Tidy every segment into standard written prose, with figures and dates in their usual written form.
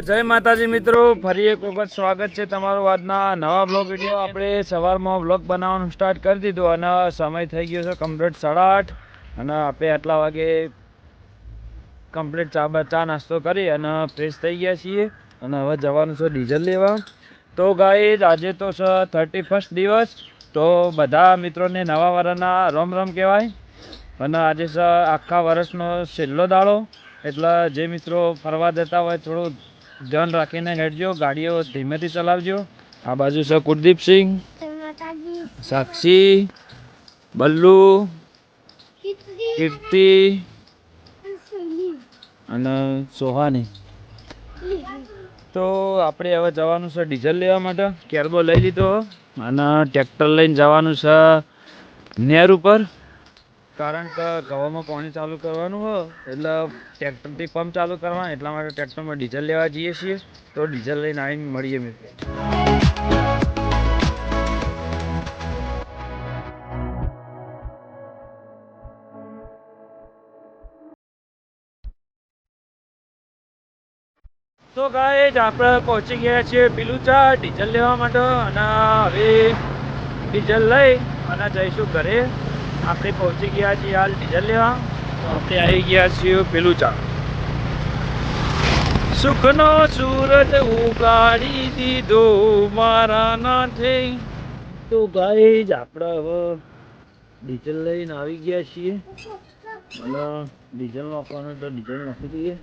જય માતાજી મિત્રો, ફરી એક વખત સ્વાગત છે તમારું આજના નવા બ્લોગ વિડીયો. આપણે સવારમાં બ્લોગ બનાવવાનું સ્ટાર્ટ કરી દીધું અને સમય થઈ ગયો છે કમ્પ્લીટ 8:30 અને આપણે આટલા વાગે કમ્પ્લીટ ચા નાસ્તો કરી અને ફ્રેશ થઈ ગયા છીએ અને હવે જવાનું છે ડીઝલ લેવા. તો ગાઈઝ આજે તો છે 31st દિવસ, તો બધા મિત્રોને નવા વર્ષના રામ રામ કહેવાય અને આજે છે આખા વર્ષનો છેલ્લો દાડો. એટલે જે મિત્રો ફરવા જતા હોય થોડું ધ્યાન રાખીને હેડજો, ગાડીઓ ધીમેથી ચલાવજો. આ બાજુ છે કુલદીપસિંહ, સાક્ષી, બલ્લુ, કીર્તિ અને સોહાની. તો આપણે હવે જવાનું છે ડીઝલ લેવા માટે. કેરબો લઈ લીધો અને ટ્રેક્ટર લઈને જવાનું છે નેર ઉપર, કારણ કે ગવામાં પાણી ચાલુ કરવાનું હોય એટલે ટ્રેક્ટરથી પંપ ચાલુ કરવાનું, એટલા માટે ટ્રેક્ટરમાં ડીઝલ લેવા જઈએ છીએ. તો ડીઝલ લઈને આવીને મળીએ મિત્રો. તો ગાઈઝ આપણે પહોંચી ગયા છીએ પીલુચા ડીઝલ લેવા માટે અને હવે ડીઝલ લઈ અને જઈશું ઘરે. આપણે પહોંચી ગયા છીએ હાલ ડીઝલ લેવા. તો આપણે આવી ગયા છીએ પીલુચા. સુખનો સૂરજ ઉગાડી દીધો મારા નાથે. તો ગાઈઝ આપણે હવે ડીઝલ લઈને આવી ગયા છીએ અને ડીઝલ નાખવાનું તો ડીઝલ નાખી દઈએ.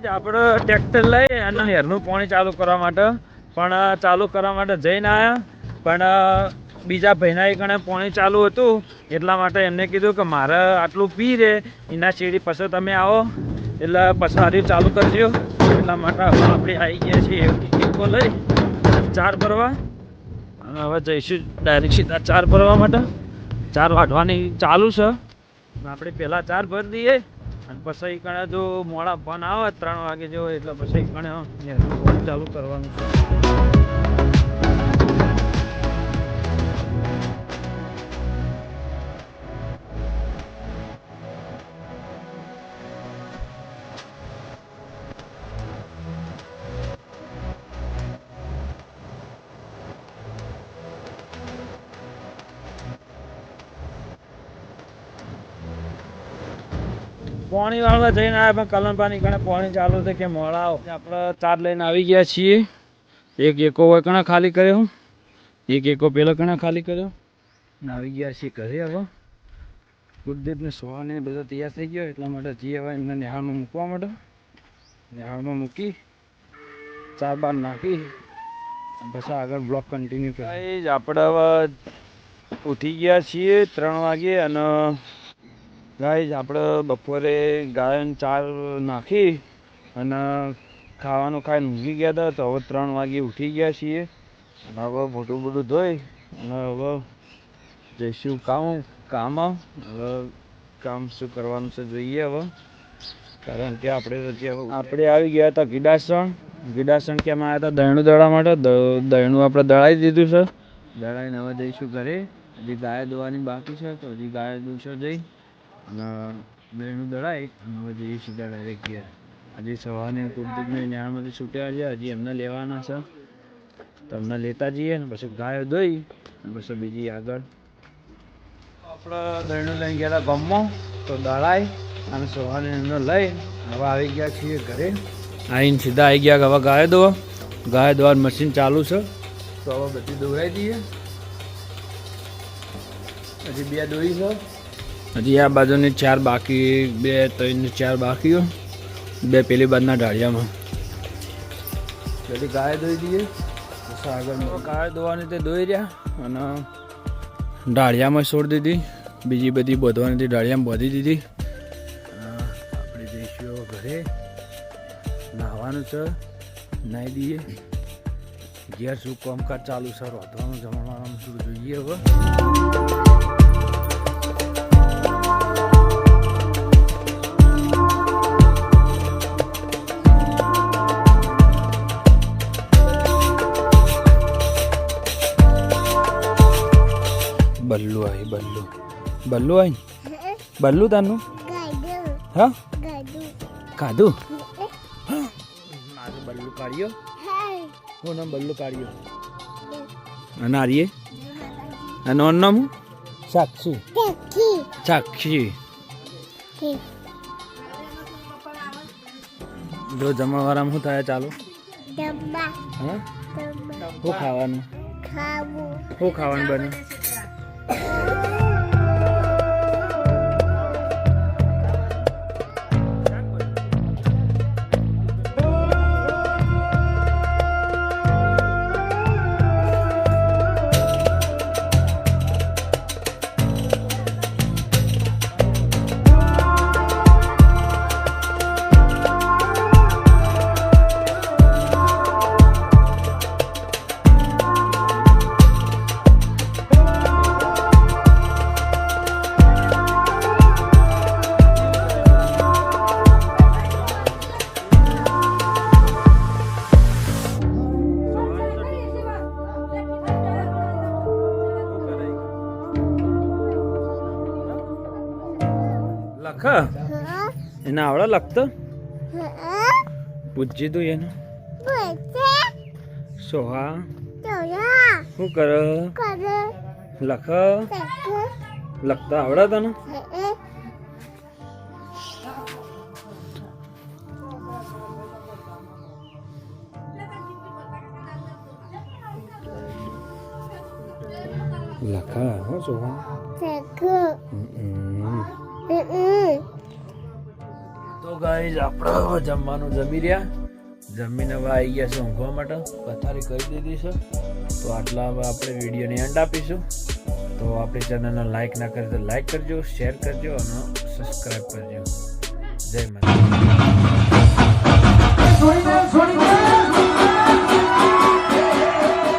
આપણે ટ્રેક્ટર લઈ અને હેરનું પાણી ચાલુ કરવા માટે જઈને આવ્યા, પણ બીજા ભાઈના કણે પાણી ચાલુ હતું એટલા માટે એમને કીધું કે મારે આટલું પી રે એના શેરી પછી તમે આવો એટલે પછી હારી ચાલુ કરજો. એટલા માટે આપણે આવી ગયા છીએ એકો લઈ ચાર ભરવા અને હવે જઈશું ડાયરેક્ટ સીધા ચાર ભરવા માટે. ચાર વાઢવાની ચાલુ છે, આપણે પહેલાં ચાર ભરી દઈએ અને પછી કણે જો મોડા ફોન આવે 3 વાગે જેવો એટલે પછી કણે ચાલુ કરવાનું છે. પાણી વાળવા જઈને આવ્યા પણ કલમપાની કણે પાણી ચાલુ છે કે મોડા આવો. આપણે ચાર લઈને આવી ગયા છીએ. એક એકો હોય કણા ખાલી કર્યો, એક એકો પેલો કણા ખાલી કર્યો ને આવી ગયા છીએ ઘરે. હવે કુલદીપને સોહાને બધો તૈયાર થઈ ગયો એટલા માટે જઈએ હવે એમને નિહાળમાં મૂકવા માટે. નિહાળમાં મૂકી ચાર બાર નાખી પછી આગળ બ્લોક કન્ટિન્યુ કરીએ. આપણે હવે ઉઠી ગયા છીએ 3 વાગે અને ગાઈઝ આપણે બપોરે ગાયન ચાર નાખી અને ખાવાનું ખાઈને ઊંઘી ગયા હતા. તો હવે 3 વાગે ઉઠી ગયા છીએ અને હવે મોટું બધું ધોઈ અને હવે જઈશું કામ. હવે કામ શું કરવાનું છે જોઈએ હવે, કારણ કે આપણે આવી ગયા હતા ગીડાસણ કેમ આવ્યા હતા દહીણું દળવા માટે. દહીણું આપણે દળાવી દીધું છે, દળાવીને હવે જઈશું ઘરે. હજી ગાય દોવાની બાકી છે તો હજી ગાય દૂધો જઈ અને દહીણું દળાવી અને હવે જઈએ સીધા ડાયરેક્ટ ઘેર. હજી સવારને કુલદીપને ન્યાણમાંથી છૂટ્યા છે, હજી એમને લેવાના છે તો એમને લેતા જઈએ ને પછી ગાયો દોઈ અને પછી બીજી આગળ આપણે દહીણું લઈને ગયા હતા ગામમાં તો દળાઈ અને સવારને એમને લઈ હવે આવી ગયા છીએ ઘરે. આવીને સીધા આવી ગયા હવે ગાય દોવાનું મશીન ચાલુ છે તો હવે બધી દોરાઈ દઈએ. હજી 2 દોઈ છે, હજી આ બાજુની 4 બાકી, 2 3 4 બાકીઓ, 2 પેલી બાજુના ઢાળિયામાં. બધી ગાય દોઈ દઈએ પછી આગળ ગાય દોવાની તે દોઈ રહ્યા અને ઢાળિયામાં છોડી દીધી બીજી બધી બોધવાની ડાળિયામાં બોધી દીધી. આપણે જઈશું ઘરે, નાહવાનું છે, નાહી દઈએ. ઘેર શું કામકાજ ચાલુ છે, રોધવાનું જમવાનું શું જોઈએ હવે. બલ્લુ આવી, બલ્લુ આવી, બલ્લુ તાનું હા ખાધું. મારું બલ્લુ કાઢ્યો. હું નામ બલ્લુ કાઢ્યો. અને આરીએ અને ઓન નામ સાક્ષી. સાક્ષી જો જમણવારામાં શું થાય ચાલુ? હા શું ખાવાનું? શું ખાવાનું બને? લખ એને આવડે લખતો? પૂછજી તું એને. સોહા શું કર? લખ લખતા આવડે તને? લખા હો સોહા. તો ગાઈઝ આપણે હવે જમવાનું જમી રહ્યા. જમીને હવે આવી ગયા છે ઊંઘવા માટે, પથારી કરી દીધી છે. તો આટલા હવે આપણે વિડીયોને એન્ડ આપીશું. તો આપણી ચેનલને લાઈક ના કરી તો લાઈક કરજો, શેર કરજો અને સબસ્ક્રાઈબ કરજો. જય માતા.